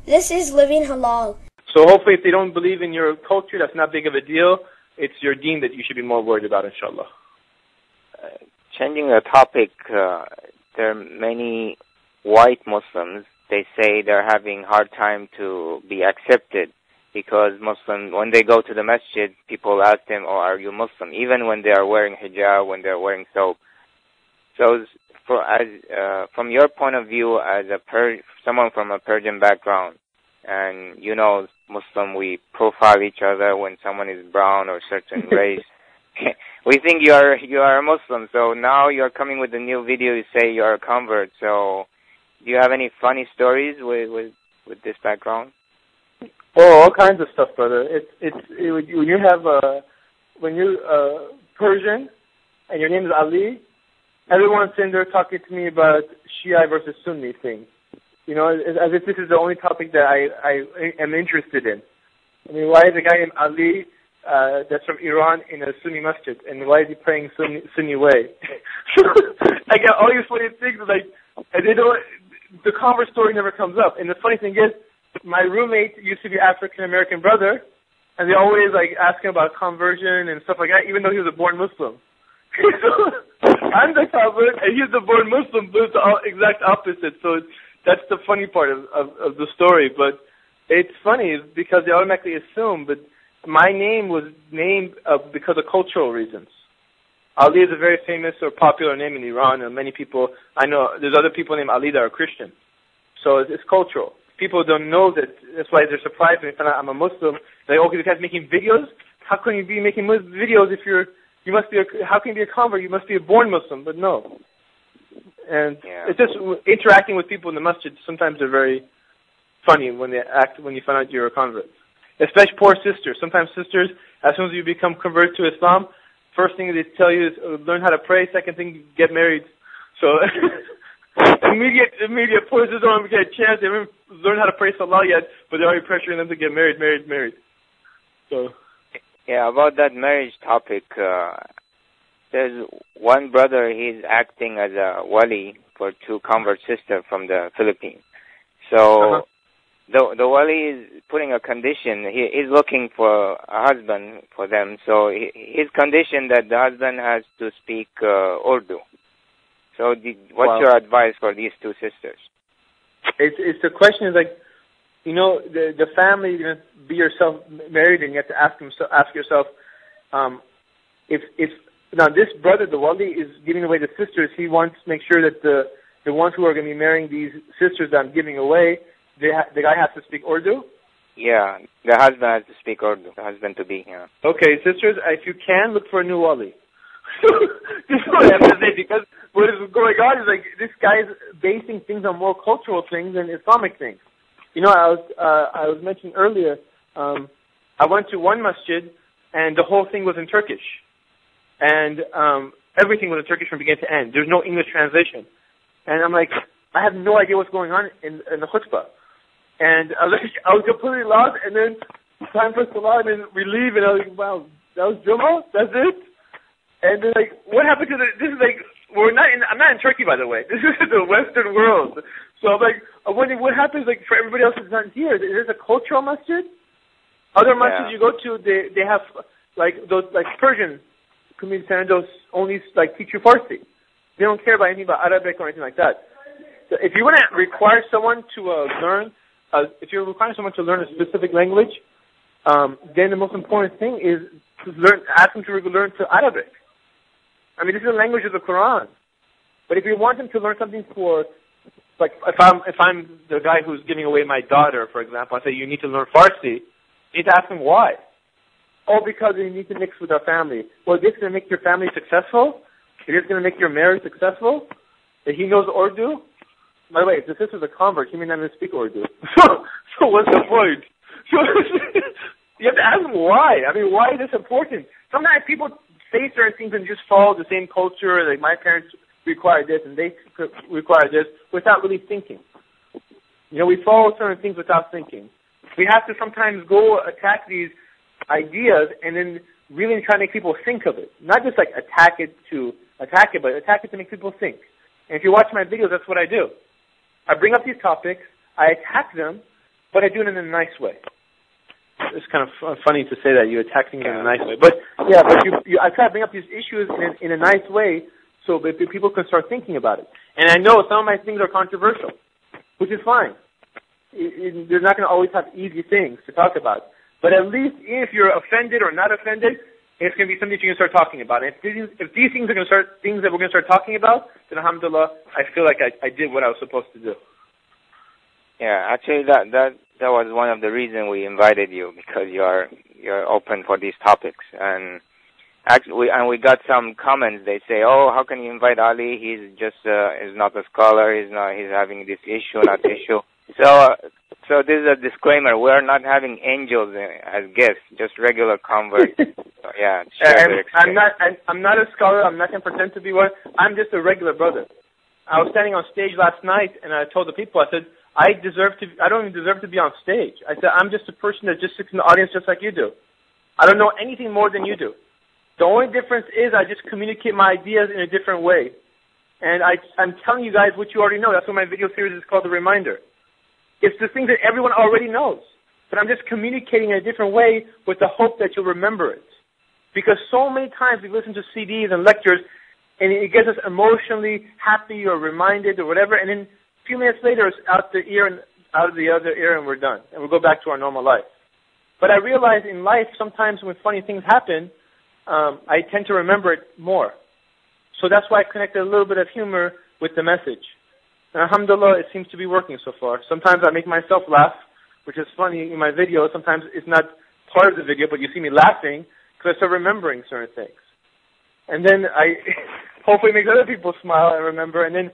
This is Living Halal. So hopefully if they don't believe in your culture, that's not big of a deal. It's your deen that you should be more worried about, inshallah. Changing the topic, there are many white Muslims. They say they're having hard time to be accepted because Muslims, when they go to the masjid, people ask them, "Oh, are you Muslim?" Even when they are wearing hijab, when they're wearing thobe. So, from your point of view, as someone from a Persian background, and you know, Muslim, we profile each other when someone is brown or certain race. We think you are a Muslim. So now you're coming with a new video. You say you are a convert. So, do you have any funny stories with this background? Oh, all kinds of stuff, brother. When you're Persian and your name is Ali, everyone's sitting there talking to me about Shia versus Sunni thing. You know, as if this is the only topic that I am interested in. I mean, why is a guy named Ali that's from Iran in a Sunni masjid, and why is he praying Sunni way? I got all these funny things, like, and the converse story never comes up. And the funny thing is, my roommate used to be African-American brother, and they always, like, ask him about conversion and stuff like that, even though he was a born Muslim. So, I'm the convert, and he's the born Muslim, but it's the exact opposite. So that's the funny part of the story. But it's funny because they automatically assume, but my name was named because of cultural reasons. Ali is a very famous or popular name in Iran, and many people, I know, there's other people named Ali that are Christian. So it's cultural. People don't know that. That's why they're surprised when they find out I'm a Muslim. They're like, okay, this guy's making videos? How can you be making videos if how can you be a convert? You must be a born Muslim. But no. And It's just interacting with people in the masjid. Sometimes they're very funny when you find out you're a convert. Especially poor sisters. Sometimes sisters, as soon as you become converted to Islam, first thing they tell you is learn how to pray. Second thing, get married. So immediate poor sisters don't even get a chance. They haven't learned how to pray Salah yet, but they're already pressuring them to get married. So. Yeah, about that marriage topic, there's one brother, he's acting as a wali for two convert sisters from the Philippines. So the wali is putting a condition. He's looking for a husband for them. So his condition that the husband has to speak Urdu. So what's your advice for these two sisters? It's the question is like, you know, the family, you're going to be yourself married, and you have to ask yourself, if now this brother, the wali, is giving away the sisters, he wants to make sure that the ones who are going to be marrying these sisters that I'm giving away, the guy has to speak Urdu? Yeah, the husband has to speak Urdu, the husband-to-be, yeah. Okay, sisters, if you can, look for a new wali. This is what I have to say, because what is going on is like this guy's basing things on more cultural things than Islamic things. You know, I was mentioning earlier, I went to one masjid, and the whole thing was in Turkish. And everything was in Turkish from beginning to end. There's no English translation. And I'm like, I have no idea what's going on in the khutbah. And I was completely lost, and then time for Salah, and then we leave, and I was like, wow, that was Jummah? That's it? And then, like, what happened to this is like, I'm not in Turkey, by the way. This is the Western world. So I'm like, I'm wondering what happens, like, for everybody else who's not here. There's a cultural masjid. Other masjids you go to, they have, like, those, like, Persian community centers only, like, teach you Farsi. They don't care about anything about Arabic or anything like that. So if you want to require someone to learn a specific language, then the most important thing is to ask them to learn to Arabic. I mean, this is the language of the Quran. But if you want them to learn something for, like, if I'm the guy who's giving away my daughter, for example, I say you need to learn Farsi, you need to ask them why. Oh, because you need to mix with our family. Well, is this going to make your family successful? Is this going to make your marriage successful? If he knows Urdu? By the way, if the sister's a convert, he may not even speak Urdu. So what's the point? So you have to ask them why. I mean, why is this important? Sometimes people say certain things and just follow the same culture. Like, my parents require this and they require this without really thinking. You know, we follow certain things without thinking. We have to sometimes go attack these ideas and then really try to make people think of it. Not just like attack it, but attack it to make people think. And if you watch my videos, that's what I do. I bring up these topics, I attack them, but I do it in a nice way. It's kind of funny to say that you attack things in a nice way, but I try to bring up these issues in a nice way so that people can start thinking about it. And I know some of my things are controversial, which is fine. They're not going to always have easy things to talk about, but at least if you're offended or not offended, it's going to be something you can start talking about. And if these things are going to start things that we're going to start talking about, then alhamdulillah, I feel like I did what I was supposed to do. Yeah, actually, that was one of the reasons we invited you, because you're open for these topics. And actually, we got some comments. They say, "Oh, how can you invite Ali? He's just is not a scholar. He's having this issue, not issue." So this is a disclaimer. We are not having angels as guests, just regular converts. So, yeah, I'm not a scholar. I'm not going to pretend to be one. I'm just a regular brother. I was standing on stage last night, and I told the people, I said, I don't even deserve to be on stage. I said, I'm just a person that just sits in the audience just like you do. I don't know anything more than you do. The only difference is I just communicate my ideas in a different way. And I'm telling you guys what you already know. That's what my video series is called, The Reminder. It's the things that everyone already knows. But I'm just communicating in a different way with the hope that you'll remember it. Because so many times we listen to CDs and lectures, and it gets us emotionally happy or reminded or whatever, and then a few minutes later it's out the ear and out of the other ear, and we're done. And we go back to our normal life. But I realize in life, sometimes when funny things happen, I tend to remember it more. So that's why I connected a little bit of humor with the message. And alhamdulillah, it seems to be working so far. Sometimes I make myself laugh, which is funny in my video. Sometimes it's not part of the video, but you see me laughing because I start remembering certain things. And then I hopefully make other people smile and remember. And then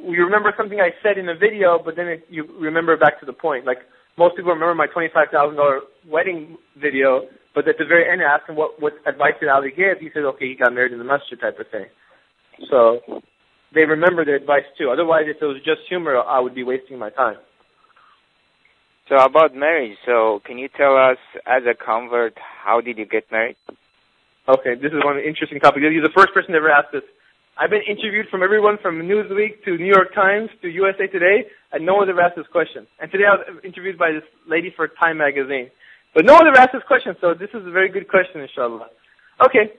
you remember something I said in the video, but then you remember back to the point. Like most people remember my $25,000 wedding video, but at the very end I asked him what advice did Ali give. He said, okay, he got married in the masjid type of thing. So they remember the advice too. Otherwise, if it was just humor, I would be wasting my time. So about marriage, so can you tell us, as a convert, how did you get married? Okay, this is one interesting topic. You're the first person to ever ask this. I've been interviewed from everyone from Newsweek to New York Times to USA Today, and no one ever asked this question. And today I was interviewed by this lady for Time magazine. But no one ever asked this question, so this is a very good question, inshallah. Okay.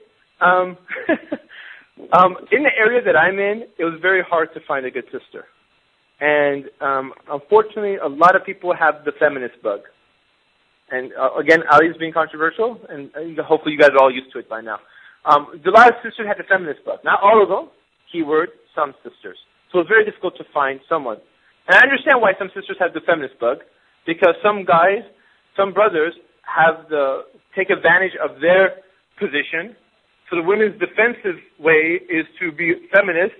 In the area that I'm in, it was very hard to find a good sister. And unfortunately, a lot of people have the feminist bug. And again, Ali's being controversial, and hopefully you guys are all used to it by now. A lot of sisters had the feminist bug. Not all of them. Keyword, some sisters. So it's very difficult to find someone. And I understand why some sisters have the feminist bug, because some guys, some brothers, take advantage of their position. So the women's defensive way is to be feminist.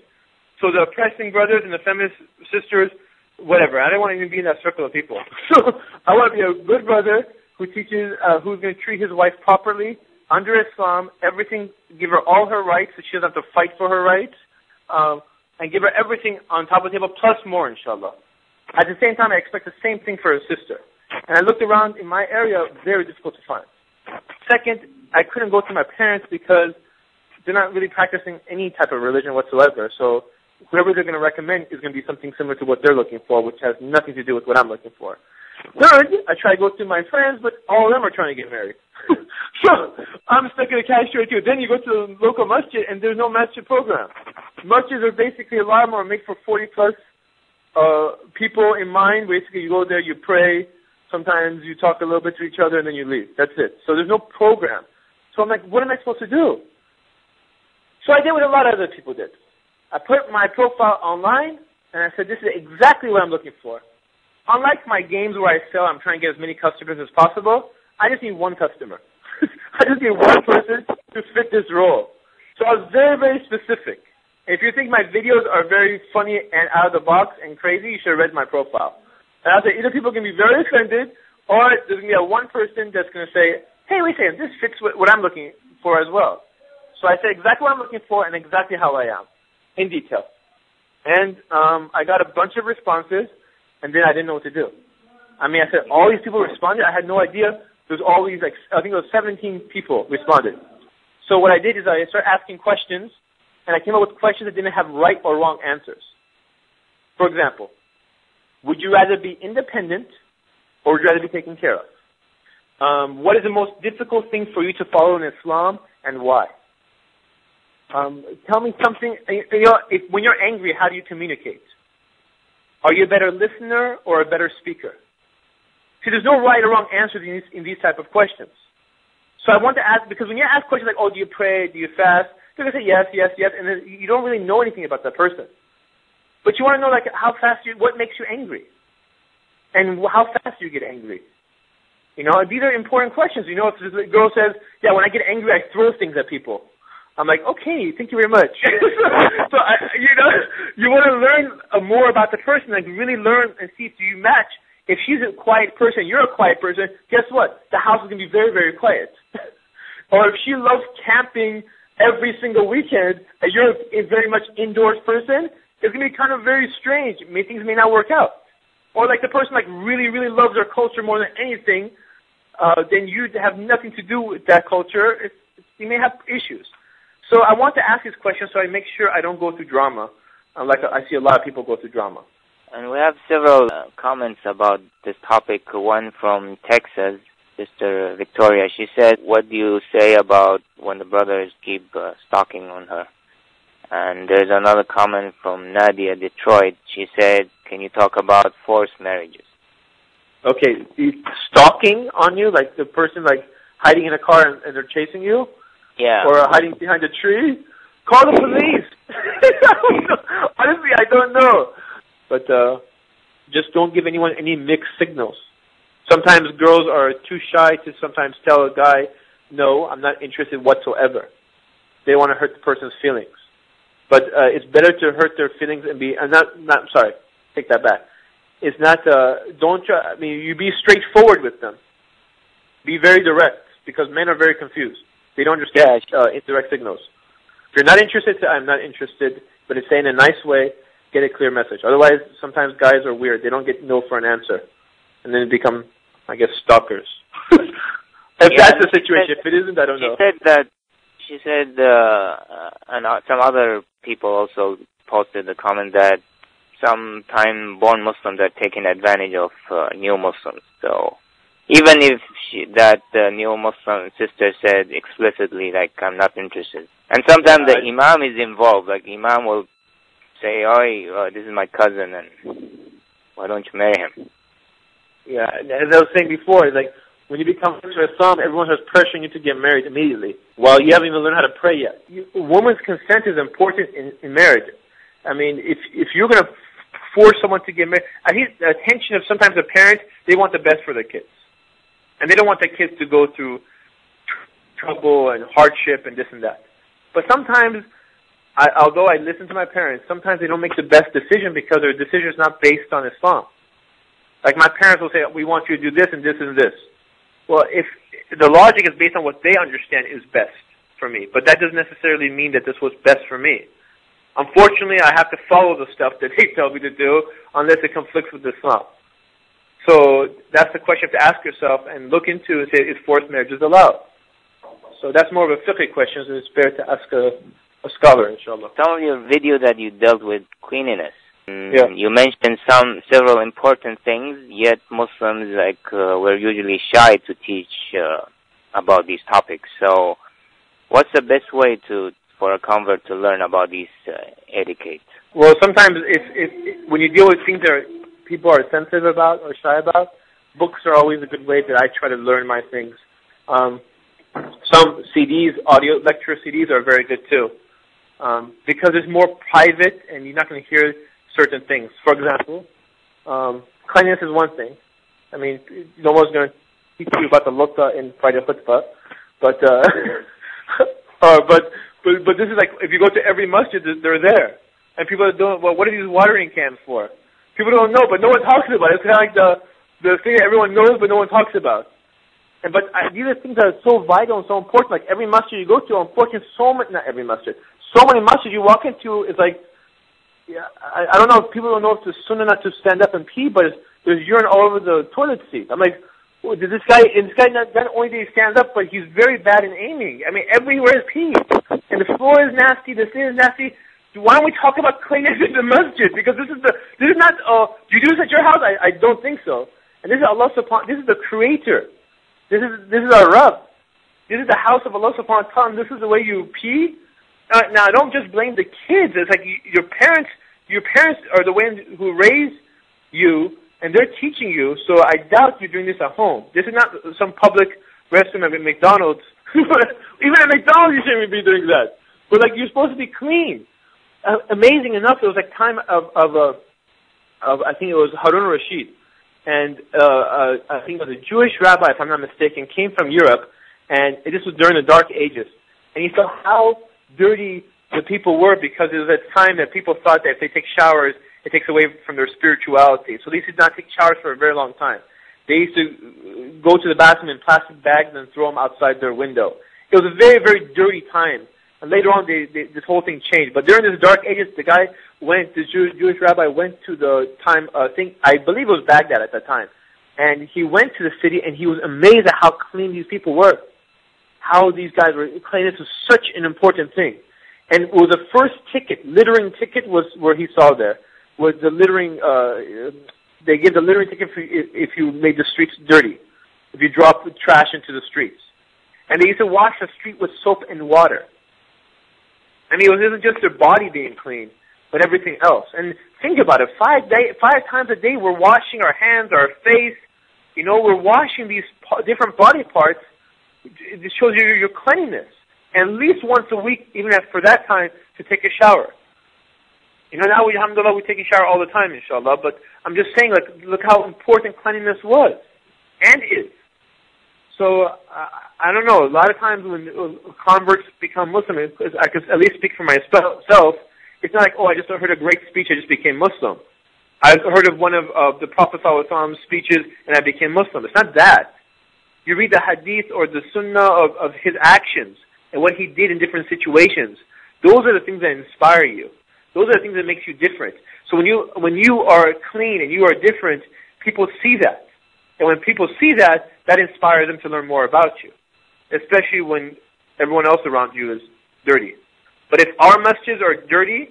So the oppressing brothers and the feminist sisters, whatever. I don't want to even be in that circle of people. So I want to be a good brother who teaches, who's going to treat his wife properly under Islam, everything, give her all her rights so she doesn't have to fight for her rights, and give her everything on top of the table plus more, inshallah. At the same time, I expect the same thing for her sister. And I looked around in my area, very difficult to find. Second, I couldn't go to my parents because they're not really practicing any type of religion whatsoever. So whoever they're going to recommend is going to be something similar to what they're looking for, which has nothing to do with what I'm looking for. Third, I try to go to my friends, but all of them are trying to get married. So I'm stuck in a catch-22 too. Then you go to the local masjid, and there's no masjid program. Masjids are basically a lot more made for 40-plus people in mind. Basically, you go there, you pray. Sometimes you talk a little bit to each other, and then you leave. That's it. So there's no program. So I'm like, what am I supposed to do? So I did what a lot of other people did. I put my profile online, and I said, this is exactly what I'm looking for. Unlike my games where I sell, I'm trying to get as many customers as possible, I just need one customer. I just need one person to fit this role. So I was very, very specific. If you think my videos are very funny and out of the box and crazy, you should have read my profile. And I said, either people can be very offended, or there's going to be one person that's going to say, hey, wait a second, this fits what I'm looking for as well. So I said exactly what I'm looking for and exactly how I am, in detail. And I got a bunch of responses, and then I didn't know what to do. I mean, I said, all these people responded. I had no idea. There's always, I think it was 17 people responded. So what I did is I started asking questions, and I came up with questions that didn't have right or wrong answers. For example, would you rather be independent or would you rather be taken care of? What is the most difficult thing for you to follow in Islam, and why? Tell me something. When you're angry, how do you communicate? Are you a better listener or a better speaker? See, there's no right or wrong answers in these type of questions. So I want to ask, because when you ask questions like, oh, do you pray, do you fast? They're going to say yes, yes, yes, and then you don't really know anything about that person. But you want to know, like, how fast what makes you angry? And how fast do you get angry? You know, these are important questions. You know, if the girl says, yeah, when I get angry, I throw things at people. I'm like, okay, thank you very much. So, you want to learn more about the person, like really learn and see if you match. If she's a quiet person, you're a quiet person, guess what? The house is going to be very, very quiet. Or if she loves camping every single weekend and you're a very much indoors person, it's going to be kind of very strange. Things may not work out. Or like the person like really, really loves their culture more than anything, then you have nothing to do with that culture. You may have issues. So I want to ask this question so I make sure I don't go through drama. Like I see a lot of people go through drama. And we have several comments about this topic. One from Texas, Sister Victoria. She said, what do you say about when the brothers keep stalking on her? And there's another comment from Nadia, Detroit. She said, can you talk about forced marriages? Okay, stalking on you, like the person like hiding in a car and they're chasing you? Yeah. Or hiding behind a tree? Call the police. I don't know. Honestly, I don't know. But just don't give anyone any mixed signals. Sometimes girls are too shy to sometimes tell a guy, no, I'm not interested whatsoever. They want to hurt the person's feelings. But it's better to hurt their feelings and be, sorry, take that back. It's not, don't try, you be straightforward with them. Be very direct, because men are very confused. They don't understand indirect signals. If you're not interested, I'm not interested, but it's saying in a nice way, get a clear message. Otherwise, sometimes guys are weird. They don't get no for an answer. And then become, I guess, stalkers. If that's the situation. If it isn't, I don't know. She said, and some other people also posted the comment that sometime born Muslims are taking advantage of new Muslims. So even if that new Muslim sister said explicitly, like, I'm not interested. And sometimes the imam is involved. Like, imam will say, this is my cousin, and why don't you marry him? Yeah, as I was saying before, like, when you become to Islam, everyone has pressuring you to get married immediately, while you haven't even learned how to pray yet. A woman's consent is important in marriage. If you're going to force someone to get married, I think the attention of sometimes a parent, they want the best for their kids. And they don't want their kids to go through trouble and hardship and this and that. But sometimes, although I listen to my parents, sometimes they don't make the best decision because their decision is not based on Islam. Like my parents will say, we want you to do this and this and this. Well, if the logic is based on what they understand is best for me, but that doesn't necessarily mean that this was best for me. Unfortunately, I have to follow the stuff that they tell me to do unless it conflicts with Islam. So that's the question you have to ask yourself and look into and say, is forced marriage allowed? So that's more of a fiqh question, so it's better to ask a scholar, inshallah. Some of your video that you dealt with cleanliness. You mentioned several important things, yet Muslims were usually shy to teach about these topics. So what's the best way for a convert to learn about these etiquette? Well, sometimes when you deal with things that people are sensitive about or shy about, books are always a good way that I try to learn my things. Some CDs, audio lecture CDs are very good too, because it's more private and you're not going to hear certain things. For example, cleanliness is one thing. No one's going to teach you about the lukta in Friday Khutbah, but this is like, if you go to every masjid, they're there. And people don't, well, what are these watering cans for? People don't know, but no one talks about it. It's kind of like the thing that everyone knows, but no one talks about. But these are things that are so vital and so important. Like every masjid you go to, unfortunately, not every masjid. So many masjids you walk into, it's like, I don't know if people don't know if it's sunnah not to stand up and pee, but there's urine all over the toilet seat. I'm like, did this guy not only did he stand up, but he's very bad in aiming. Everywhere is pee. And the floor is nasty, the thing is nasty. Why don't we talk about cleanliness in the masjid? Because this is not, do you do this at your house? I don't think so. And this is Allah subhanahu, this is the Creator. This is our Rabb. This is the house of Allah subhanahu wa ta'ala, and this is the way you pee? Now, don't just blame the kids. It's like your parents are the ones who raise you, and they're teaching you, so I doubt you're doing this at home. This is not some public restroom at McDonald's. Even at McDonald's you shouldn't be doing that. But like, you're supposed to be clean. Amazing enough, it was like time of I think it was Harun al-Rashid. And I think it was a Jewish rabbi, if I'm not mistaken, came from Europe, and this was during the Dark Ages. And he saw how dirty the people were, because it was a time that people thought that if they take showers, it takes away from their spirituality. So they used to not take showers for a very long time. They used to go to the bathroom in plastic bags and throw them outside their window. It was a very, very dirty time. And later on, this whole thing changed. But during this Dark Ages, the guy went, this Jewish rabbi went to the time, I believe it was Baghdad at that time. And he went to the city, and he was amazed at how clean these people were. How these guys were clean. This was such an important thing. And it was the first ticket, littering ticket, was where he saw there, was the littering, they give the littering ticket if you made the streets dirty, if you dropped the trash into the streets. And they used to wash the street with soap and water. I mean, it wasn't just their body being clean, but everything else. And think about it, 5 times a day we're washing our hands, our face, we're washing these different body parts. It shows you your cleanliness. And at least once a week, even for that time, to take a shower. Now alhamdulillah, we take a shower all the time, inshallah, but I'm just saying, look how important cleanliness was, and is. So, I don't know, a lot of times when converts become Muslim, I can at least speak for myself, it's not like, I just heard a great speech, I just became Muslim. I heard of one of the Prophet ﷺ's speeches, and I became Muslim. It's not that. You read the hadith or the sunnah of his actions, and what he did in different situations. Those are the things that inspire you. Those are the things that makes you different. So when you are clean and you are different, people see that. And when people see that, that inspires them to learn more about you. Especially when everyone else around you is dirty. But if our masjids are dirty,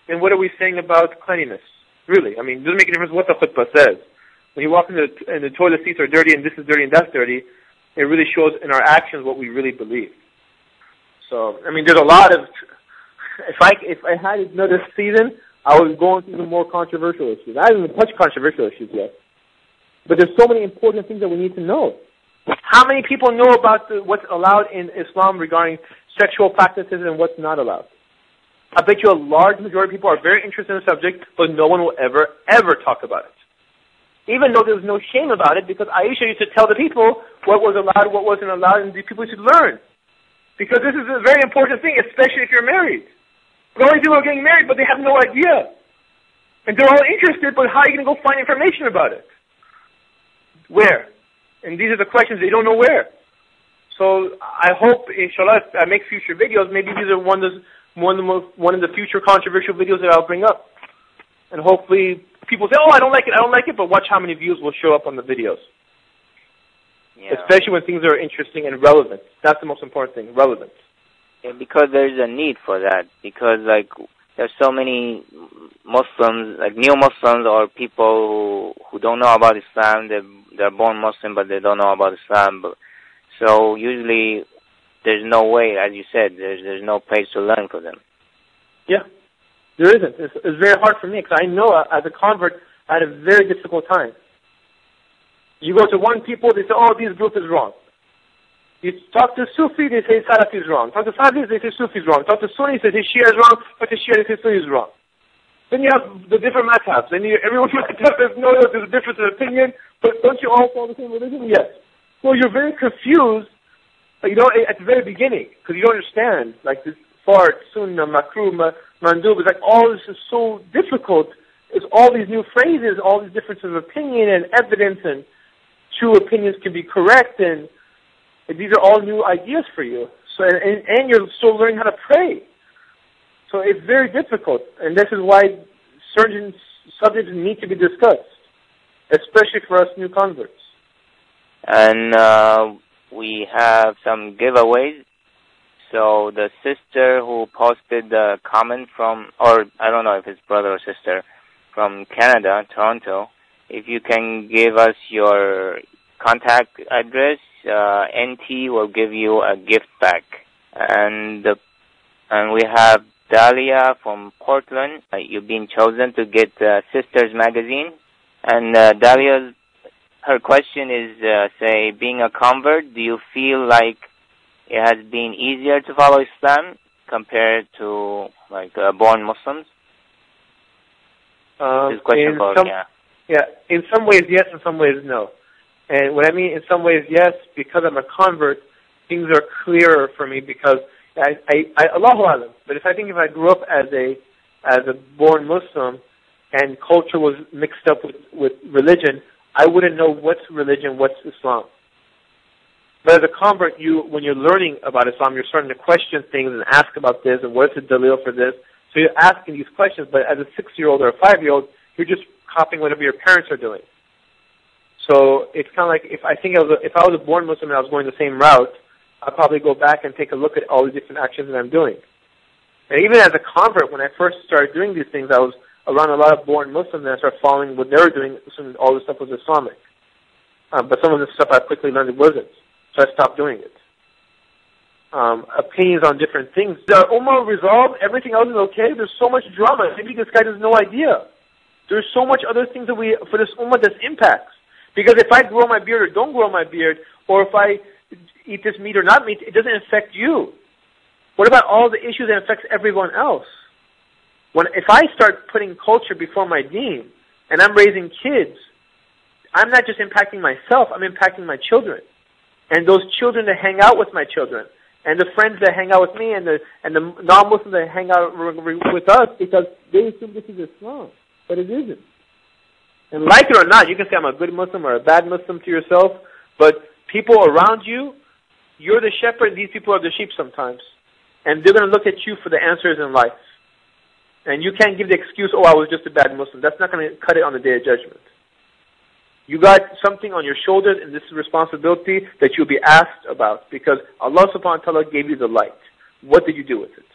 then what are we saying about cleanliness? Really, I mean, it doesn't make a difference what the khutbah says. When you walk in the toilet seats are dirty and this is dirty and that's dirty, it really shows in our actions what we really believe. So, I mean, there's a lot of... If I had another season, I would go into even more controversial issues. I haven't even touched controversial issues yet. But there's so many important things that we need to know. How many people know about what's allowed in Islam regarding sexual practices and what's not allowed? I bet you a large majority of people are very interested in the subject, but no one will ever talk about it. Even though there's no shame about it, because Aisha used to tell the people what was allowed, what wasn't allowed, and the people should learn. Because this is a very important thing, especially if you're married. The only people are getting married, but they have no idea. And they're all interested, but how are you going to go find information about it? Where? And these are the questions, they don't know where. So I hope, inshallah, I make future videos. Maybe these are one of the future controversial videos that I'll bring up. And hopefully people say, I don't like it, but watch how many views will show up on the videos. Yeah. Especially when things are interesting and relevant. That's the most important thing, relevant. Yeah, because there's a need for that. Because, there's so many Muslims, new Muslims or people who don't know about Islam. They're born Muslim, but they don't know about Islam. So usually there's no way, as you said, there's no place to learn for them. Yeah, there isn't. It's very hard for me because I know as a convert I had a very difficult time. You go to one people, they say, this group is wrong. You talk to Sufi, they say Salafi is wrong. Talk to Salafi, they say Sufi is wrong. Talk to Sunni, they say Shia is wrong. Talk to Shia, they say Sunni is wrong. Then you have the different madhabs. Then everyone there's a difference in opinion, but don't you all follow the same religion? Yes. So you're very confused, at the very beginning, because you don't understand, this fard, sunnah, makruh, mandub, it's all this is so difficult. It's all these new phrases, all these differences of opinion and evidence, and true opinions can be correct, and these are all new ideas for you. So, and you're still learning how to pray. So it's very difficult, and this is why certain subjects need to be discussed, especially for us new converts. And we have some giveaways. So the sister who posted the comment from, or I don't know if it's brother or sister, from Canada, Toronto, if you can give us your contact address, NT will give you a gift back. And we have Dahlia from Portland. You've been chosen to get Sisters magazine. And Dahlia, her question is, say, being a convert, do you feel like it has been easier to follow Islam compared to like born Muslims? This question for, yeah, in some ways yes, in some ways no. And what I mean in some ways yes, because I'm a convert, things are clearer for me because Allahu Alam. But if I grew up as a born Muslim and culture was mixed up with religion, I wouldn't know what's religion, what's Islam. But as a convert, when you're learning about Islam, you're starting to question things and ask about this and what's the dalil for this. So you're asking these questions, but as a 6-year-old or a 5-year-old, you're just copying whatever your parents are doing. So it's kind of like if I was a born Muslim and I was going the same route, I'd probably go back and take a look at all the different actions that I'm doing. And even as a convert, when I first started doing these things, I was around a lot of born Muslims and I started following what they were doing, assuming all this stuff was Islamic. But some of this stuff I quickly learned it wasn't. So I stopped doing it. Opinions on different things. The Ummah resolved, everything else is okay. There's so much drama. Maybe this guy has no idea. There's so much other things that for this Ummah that impacts. Because if I grow my beard or don't grow my beard, or if I eat this meat or not meat, it doesn't affect you. What about all the issues that affects everyone else? If I start putting culture before my deen, and I'm raising kids, I'm not just impacting myself, I'm impacting my children. And those children that hang out with my children, and the friends that hang out with me, and the non-Muslims that hang out with us, because they assume this is Islam, but it isn't. And like it or not, you can say I'm a good Muslim or a bad Muslim to yourself, but people around you, you're the shepherd, and these people are the sheep sometimes. And they're going to look at you for the answers in life. And you can't give the excuse, I was just a bad Muslim. That's not going to cut it on the Day of Judgment. You got something on your shoulders, and this is responsibility that you'll be asked about, because Allah subhanahu wa ta'ala gave you the light. What did you do with it?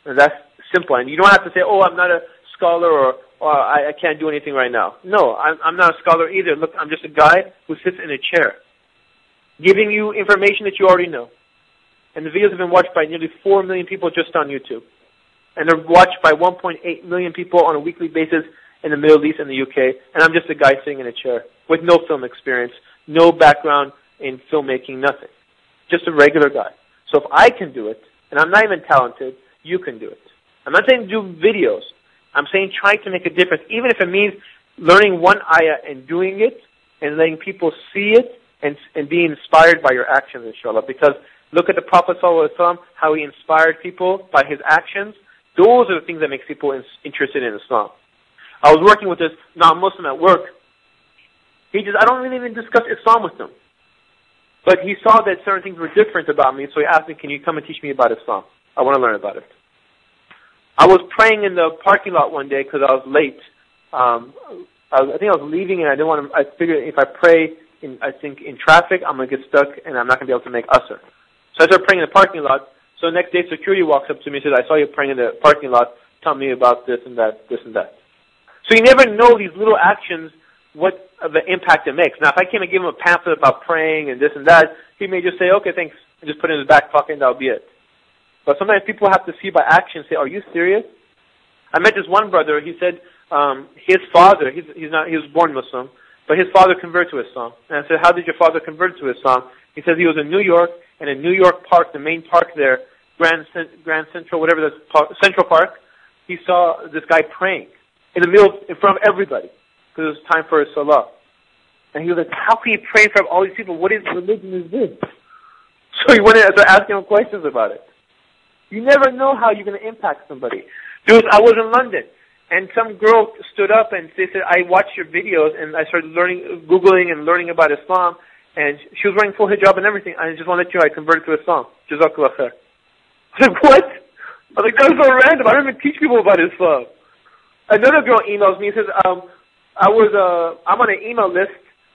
And that's simple. And you don't have to say, I'm not a scholar, or I can't do anything right now. No, I'm not a scholar either. Look, I'm just a guy who sits in a chair, giving you information that you already know. And the videos have been watched by nearly 4 million people just on YouTube. And they're watched by 1.8 million people on a weekly basis in the Middle East and the UK, and I'm just a guy sitting in a chair with no film experience, no background in filmmaking, nothing. Just a regular guy. So if I can do it, and I'm not even talented, you can do it. I'm not saying do videos. I'm saying try to make a difference, even if it means learning one ayah and doing it, and letting people see it, and be inspired by your actions, inshallah. Because look at the Prophet ﷺ, how he inspired people by his actions. Those are the things that make people interested in Islam. I was working with this non-Muslim at work. I don't really even discuss Islam with him. But he saw that certain things were different about me, so he asked me, can you come and teach me about Islam? I want to learn about it. I was praying in the parking lot one day because I was late. I think I was leaving, and I figured if I pray in traffic, I'm going to get stuck, and I'm not going to be able to make asr. So I started praying in the parking lot. So the next day, security walks up to me and says, I saw you praying in the parking lot. Tell me about this and that, this and that. So you never know these little actions, what the impact it makes. Now, if I came and gave him a pamphlet about praying and this and that, he may just say, okay, thanks, and just put it in his back pocket and that'll be it. But sometimes people have to see by action, say, are you serious? I met this one brother, he said his father, he was born Muslim, but his father converted to Islam. And I said, how did your father convert to Islam? He says he was in New York, and in New York Park, the main park there, Grand Central, whatever that's called, Central Park, he saw this guy praying in front of everybody, because it was time for his salah. And he was like, how can you pray in front of all these people? What is religion is this? So he went in and started asking him questions about it. You never know how you're going to impact somebody. I was in London, and some girl stood up and they said, I watched your videos, and I started Googling and learning about Islam, and she was wearing full hijab and everything. I just want to let you know I converted to Islam. Jazakallah khair. I was like, what? I was like, that was so random. I don't even teach people about Islam. Another girl emails me and says, I'm on an email list,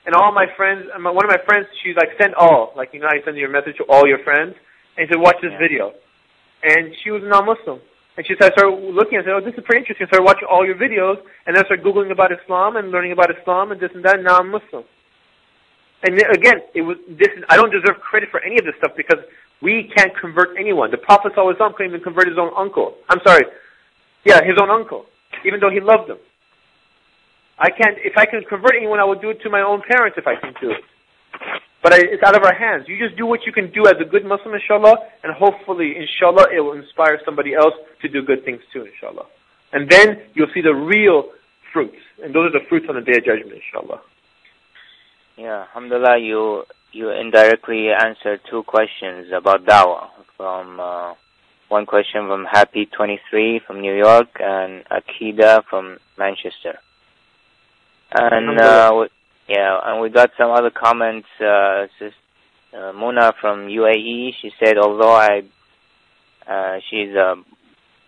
and all my friends, one of my friends, she's like, send all. Like, you send your message to all your friends. And he said, watch this video. And she was non-Muslim. And she said, I started looking and said, oh, this is pretty interesting. I started watching all your videos, and then I started Googling about Islam and learning about Islam and this and that, and now I'm Muslim. And again, I don't deserve credit for any of this stuff because we can't convert anyone. The Prophet ﷺ couldn't even convert his own uncle. His own uncle, even though he loved him. If I can convert anyone, I would do it to my own parents if I can do it. But it's out of our hands. You just do what you can do as a good Muslim, inshallah, and hopefully, inshallah, it will inspire somebody else to do good things too, inshallah. And then you'll see the real fruits. And those are the fruits on the Day of Judgment, inshallah. Yeah, alhamdulillah, you indirectly answered two questions about dawah. From one question from Happy23 from New York and Akida from Manchester. And and we got some other comments. Muna from UAE, she said, although she's a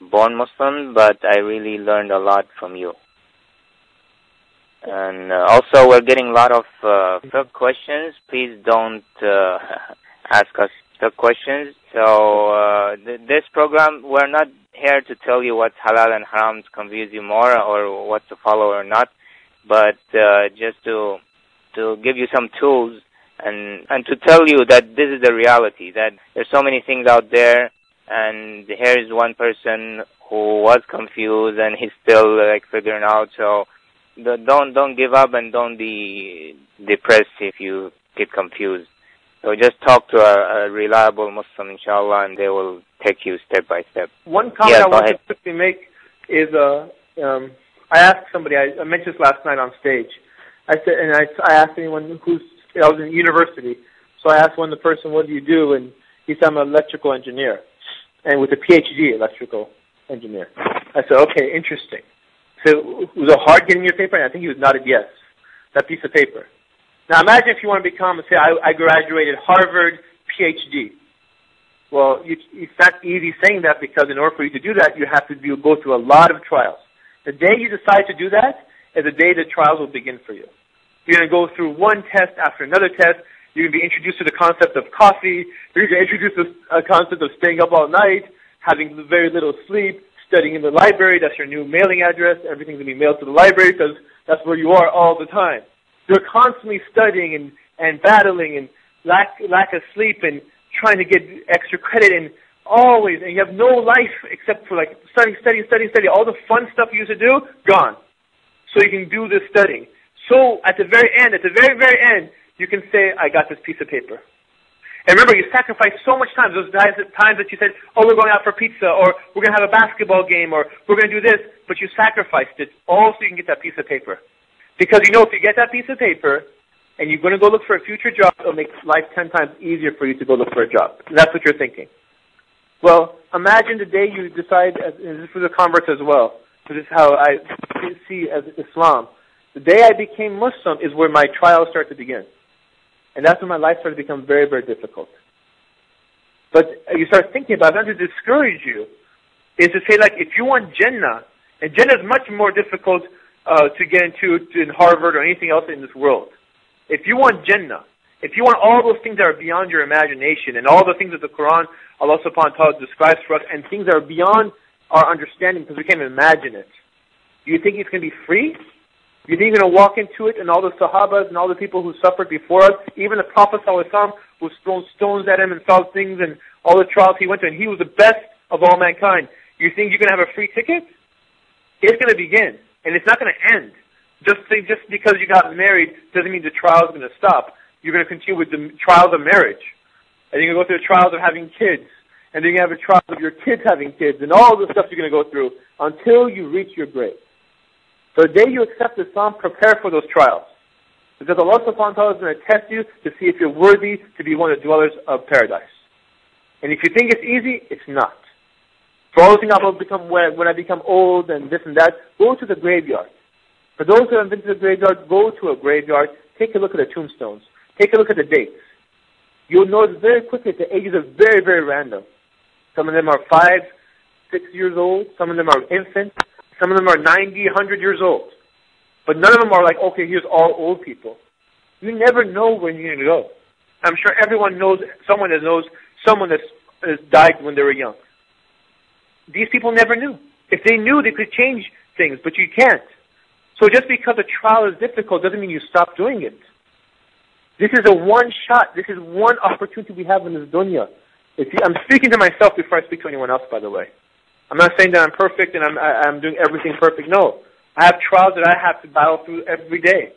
born Muslim, but I really learned a lot from you. And also, we're getting a lot of fiqh questions. Please don't ask us fiqh questions. So this program, we're not here to tell you what's halal and haram to confuse you more or what to follow or not, but just to give you some tools and to tell you that this is the reality, that there's so many things out there, and here is one person who was confused and he's still figuring out. So don't give up and don't be depressed if you get confused. So just talk to a reliable Muslim, inshallah, and they will take you step by step. One comment I want to quickly make is I asked somebody, I mentioned this last night on stage. I asked anyone I was in university, so I asked the person, what do you do? And he said, I'm an electrical engineer, and with a PhD, electrical engineer. I said, okay, interesting. So was it hard getting your paper? And I think he was nodded yes, that piece of paper. Now imagine if you want to become, say, I graduated Harvard, PhD. Well, it's not easy saying that because in order for you to do that, you have to go through a lot of trials. The day you decide to do that is the day the trials will begin for you. You're going to go through one test after another test. You're going to be introduced to the concept of coffee. You're going to be introduced to the concept of staying up all night, having very little sleep, studying in the library. That's your new mailing address. Everything's going to be mailed to the library because that's where you are all the time. You're constantly studying and battling and lack of sleep and trying to get extra credit and you have no life except for study. All the fun stuff you used to do, gone. So you can do this studying. So at the very end, you can say, I got this piece of paper. And remember, you sacrificed so much time. Those times that you said, oh, we're going out for pizza, or we're going to have a basketball game, or we're going to do this, but you sacrificed it all so you can get that piece of paper. Because if you get that piece of paper, and you're going to go look for a future job, it'll make life 10 times easier for you to go look for a job. That's what you're thinking. Well, imagine the day you decide, and this was a convert as well, so this is how I see as Islam. The day I became Muslim is where my trials start to begin. And that's when my life started to become very, very difficult. But you start thinking about it, not to discourage you, is to say, if you want Jannah, and Jannah is much more difficult to get into in Harvard or anything else in this world. If you want Jannah, if you want all those things that are beyond your imagination, and all the things that the Quran, Allah subhanahu wa ta'ala describes for us, and things that are beyond our understanding because we can't imagine it, do you think it's going to be free? Do you think you're going to walk into it and all the Sahabas and all the people who suffered before us, even the Prophet ﷺ who thrown stones at him and saw things and all the trials he went through, and he was the best of all mankind. You think you're going to have a free ticket? It's going to begin, and it's not going to end. Just because you got married doesn't mean the trial is going to stop. You're going to continue with the trials of marriage. And you're going to go through the trials of having kids. And then you're going to have a trial of your kids having kids and all the stuff you're going to go through until you reach your grave. So the day you accept Islam, prepare for those trials. Because Allah subhanahu wa ta'ala is going to test you to see if you're worthy to be one of the dwellers of paradise. And if you think it's easy, it's not. For all the things when I become old and this and that, go to the graveyard. For those who haven't been to the graveyard, go to a graveyard, take a look at the tombstones, take a look at the dates. You'll notice very quickly that the ages are very, very random. Some of them are 5, 6 years old. Some of them are infants. Some of them are 90, 100 years old. But none of them are okay, here's all old people. You never know when you're going to go. I'm sure everyone knows someone that has died when they were young. these people never knew. If they knew, they could change things, but you can't. So just because a trial is difficult doesn't mean you stop doing it. This is a one shot. This is one opportunity we have in this dunya. I'm speaking to myself before I speak to anyone else, by the way. I'm not saying that I'm perfect and I'm doing everything perfect. No. I have trials that I have to battle through every day.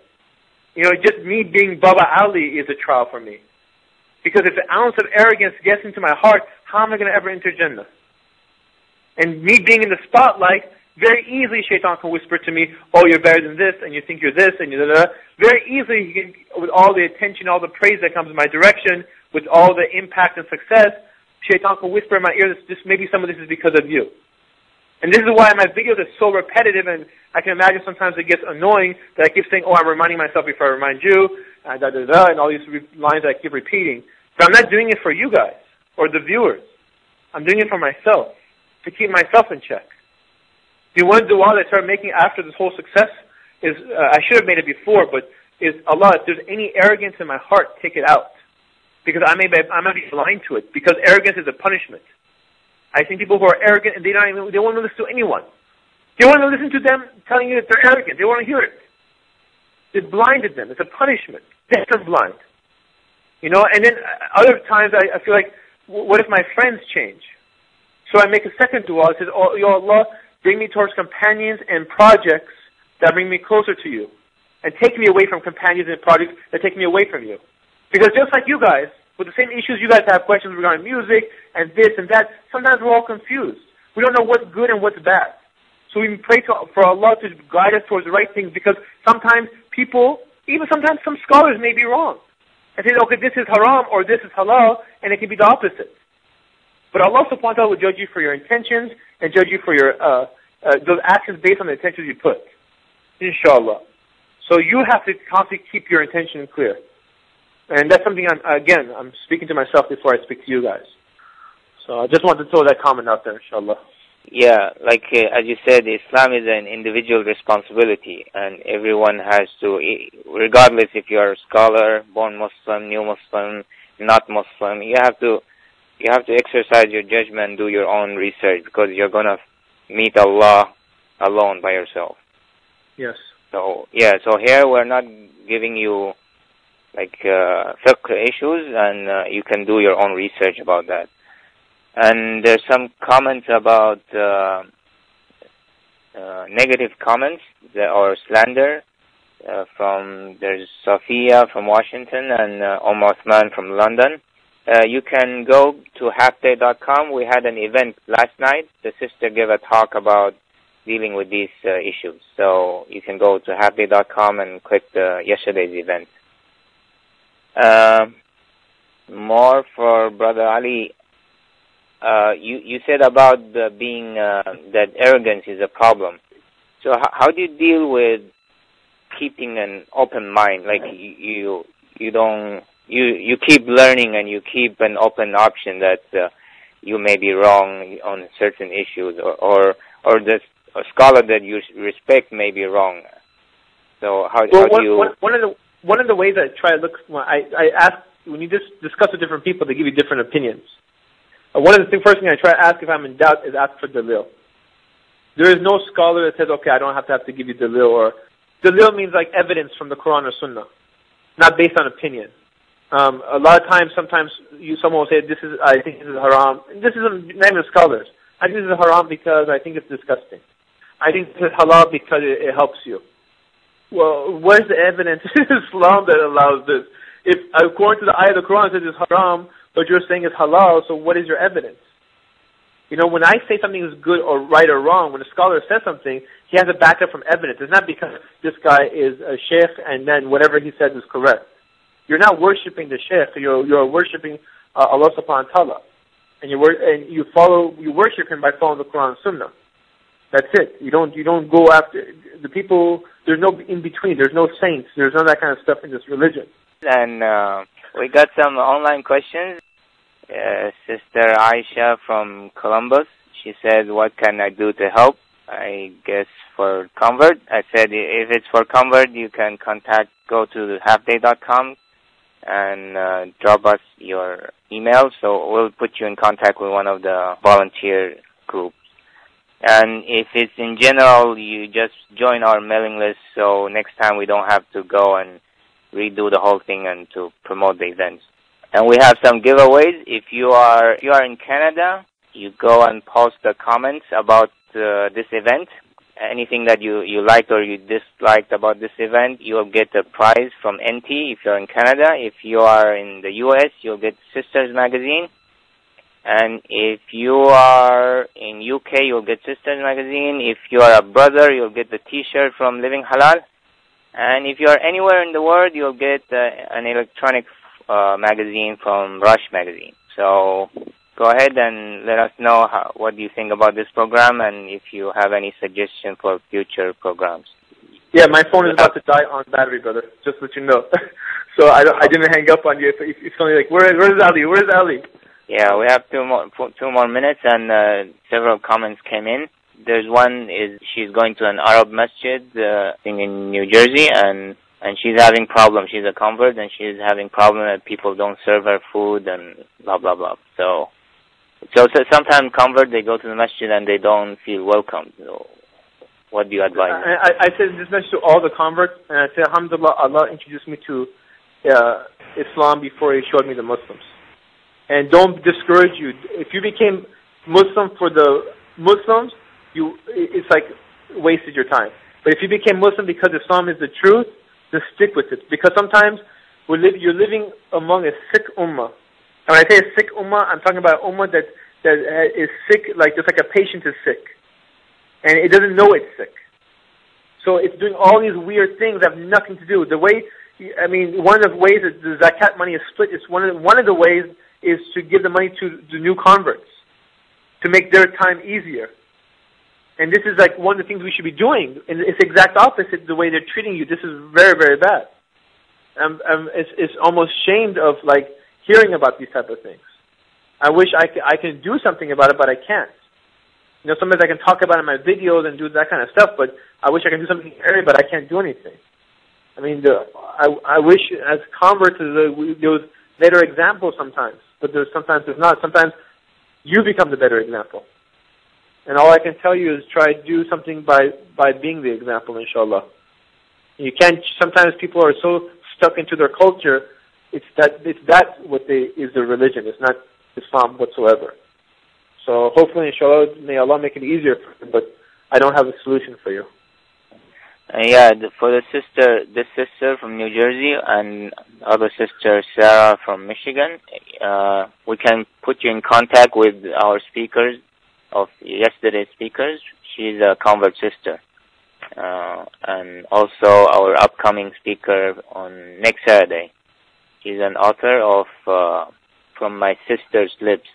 Just me being Baba Ali is a trial for me. Because if an ounce of arrogance gets into my heart, how am I going to ever enter Jannah? And me being in the spotlight, very easily Shaitan can whisper to me, oh, you're better than this, and you think you're this, and you're that. Very easily, with all the attention, all the praise that comes in my direction, with all the impact and success, Shaitan can whisper in my ear, maybe some of this is because of you. And this is why my videos are so repetitive, and I can imagine sometimes it gets annoying that I keep saying, oh, I'm reminding myself before I remind you, and all these lines that I keep repeating. But I'm not doing it for you guys or the viewers. I'm doing it for myself, to keep myself in check. The one dua that I started making after this whole success is, I should have made it before, but is, Allah, if there's any arrogance in my heart, take it out. Because I might be blind to it, because arrogance is a punishment. I think people who are arrogant and they won't listen to anyone. They want to listen to them telling you that they're arrogant. They want to hear it. It blinded them. It's a punishment. Death is blind. And then other times I feel like, what if my friends change? So I make a second dua. It says, oh, Ya Allah, bring me towards companions and projects that bring me closer to you. And take me away from companions and projects that take me away from you. Because just like you guys, with the same issues you guys have questions regarding music and this and that, sometimes we're all confused. We don't know what's good and what's bad. So we pray for Allah to guide us towards the right things, because sometimes people, even sometimes some scholars may be wrong. And say, okay, this is haram or this is halal, and it can be the opposite. But Allah subhanahu wa ta'ala will judge you for your intentions and judge you for your those actions based on the intentions you put. Inshallah. So you have to constantly keep your intention clear. And that's something I'm speaking to myself before I speak to you guys. So I just wanted to throw that comment out there, inshallah. Yeah, as you said, Islam is an individual responsibility, and everyone has to, regardless if you are a scholar, born Muslim, new Muslim, not Muslim, you have to exercise your judgment, do your own research, because you're gonna meet Allah alone by yourself. Yes. So here we're not giving you fiqh issues, and you can do your own research about that. And there's some comments about negative comments or slander there's Sophia from Washington and Othman from London. You can go to HalfDate.com. We had an event last night. The sister gave a talk about dealing with these issues. So you can go to HalfDate.com and click yesterday's event. More for Brother Ali. You said about being that arrogance is a problem. So how do you deal with keeping an open mind? Like you keep learning and you keep an open option that you may be wrong on certain issues, or a scholar that you respect may be wrong. So how do you? One of the ways I try to look, I ask when you just discuss with different people, they give you different opinions. One of the first thing I try to ask if I'm in doubt is ask for dalil. There is no scholar that says, okay, I don't have to give you dalil, or dalil means like evidence from the Quran or Sunnah, not based on opinion. A lot of times, sometimes someone will say, I think this is haram. This isn't not even scholars. I think this is haram because I think it's disgusting. I think this is halal because it helps you. Well, where's the evidence in Islam that allows this? If according to the ayah of the Quran it says it's haram, but you're saying it's halal, so what is your evidence? When I say something is good or right or wrong, when a scholar says something, he has to back up from evidence. It's not because this guy is a sheikh and then whatever he says is correct. You're not worshiping the sheikh. You're worshiping Allah subhanahu wa ta'ala. And you worship him by following the Quran and Sunnah. That's it. You don't go after the people. There's no in between. There's no saints. There's none of that kind of stuff in this religion. And we got some online questions. Sister Aisha from Columbus, she said, what can I do to help? I guess for convert. I said, if it's for convert, you can go to halfday.com and drop us your email. So we'll put you in contact with one of the volunteer groups. And if it's in general, you just join our mailing list, so next time we don't have to go and redo the whole thing and to promote the events. And we have some giveaways. If you are in Canada, you go and post the comments about this event. Anything that you liked or you disliked about this event, you'll get a prize from NT if you're in Canada. If you are in the US, you'll get Sisters Magazine. And if you are in UK, you'll get Sisters Magazine. If you are a brother, you'll get the T-shirt from Living Halal. And if you are anywhere in the world, you'll get an electronic magazine from Rush Magazine. So go ahead and let us know what you think about this program and if you have any suggestion for future programs. Yeah, my phone is about to die on battery, brother. Just to let you know. So I didn't hang up on you. It's only like, where's Ali? Where's Ali? Yeah, we have two more minutes, and several comments came in. There's one is she's going to an Arab masjid in New Jersey, and she's having problems. She's a convert, and she's having problems that people don't serve her food and blah, blah, blah. So sometimes converts, they go to the masjid and they don't feel welcome. So what do you advise? I said this message to all the converts, and I said, alhamdulillah, Allah introduced me to Islam before He showed me the Muslims. And don't discourage you. If you became Muslim for the Muslims, it's like wasted your time. But if you became Muslim because Islam is the truth, just stick with it. Because sometimes you're living among a sick ummah. And when I say a sick ummah, I'm talking about an ummah that is sick, just like a patient is sick. And it doesn't know it's sick. So it's doing all these weird things that have nothing to do. One of the ways that the zakat money is split, it's one of the ways is to give the money to the new converts, to make their time easier. And this is like one of the things we should be doing. And it's the exact opposite the way they're treating you. This is very, very bad. It's almost shamed of hearing about these type of things. I wish I can do something about it, but I can't. Sometimes I can talk about it in my videos and do that kind of stuff, but I wish I can do something in the area, but I can't do anything. I wish as converts there was better examples sometimes, but sometimes there's not. Sometimes you become the better example. And all I can tell you is try to do something by being the example, inshallah. You can't. Sometimes people are so stuck into their culture. It's their religion. It's not Islam whatsoever. So hopefully, inshallah, may Allah make it easier for you. But I don't have a solution for you. For this sister from New Jersey and other sister Sarah from Michigan, we can put you in contact with our speakers of yesterday's speakers. She's a convert sister. And also our upcoming speaker on next Saturday. She's an author of From My Sister's Lips.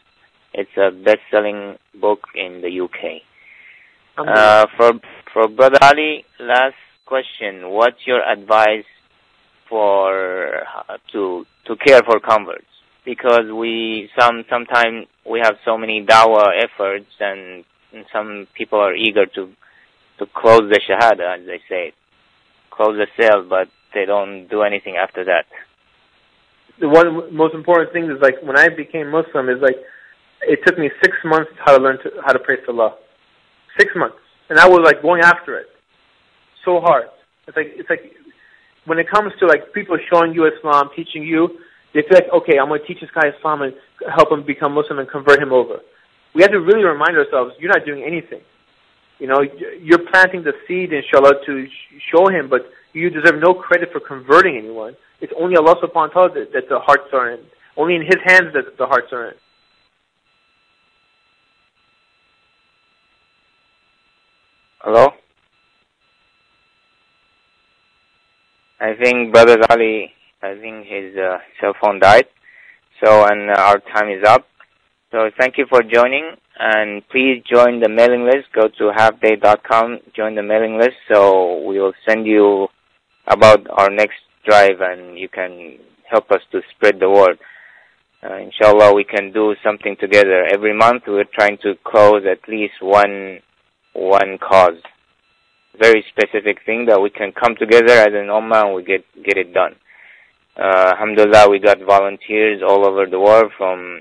It's a best-selling book in the UK. For Brother Ali, last question. What's your advice to care for converts? Because sometimes we have so many dawah efforts, and some people are eager to close the shahada, as they say, close the sale, but they don't do anything after that. The one most important thing is when I became Muslim is it took me 6 months how to learn how to pray Salah. 6 months. And I was going after it. So hard. It's like when it comes to people showing you Islam, teaching you, they feel okay, I'm going to teach this guy Islam and help him become Muslim and convert him over. We have to really remind ourselves, you're not doing anything. You're planting the seed, inshallah, to show him, but you deserve no credit for converting anyone. It's only Allah subhanahu wa ta'ala that the hearts are in. Only in His hands that the hearts are in. Hello? I think Brother Ali, his cell phone died. And our time is up. So thank you for joining, and please join the mailing list. Go to HalfDate.com, join the mailing list, so we will send you about our next drive, and you can help us to spread the word. Inshallah, we can do something together. Every month, we're trying to close at least one cause. Very specific thing that we can come together as an ummah and we get it done. Alhamdulillah, we got volunteers all over the world, from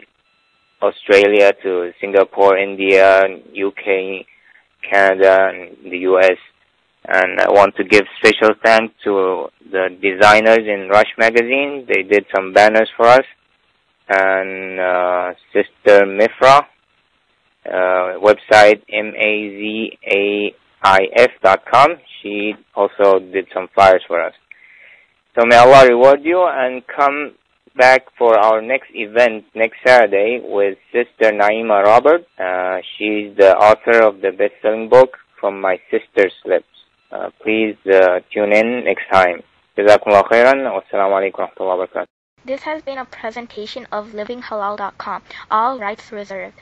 Australia to Singapore, India, UK, Canada and the U.S. And I want to give special thanks to the designers in Rush Magazine. They did some banners for us. And Sister Mifra, website mazaif.com. She also did some flyers for us. So may Allah reward you, and come back for our next event next Saturday with Sister Naima Robert. She's the author of the best-selling book, From My Sister's Lips. Please tune in next time. Jazakumullah khairan. Wassalamu alaikum wa rahmatullahi wa barakatuh. This has been a presentation of livinghalal.com. All rights reserved.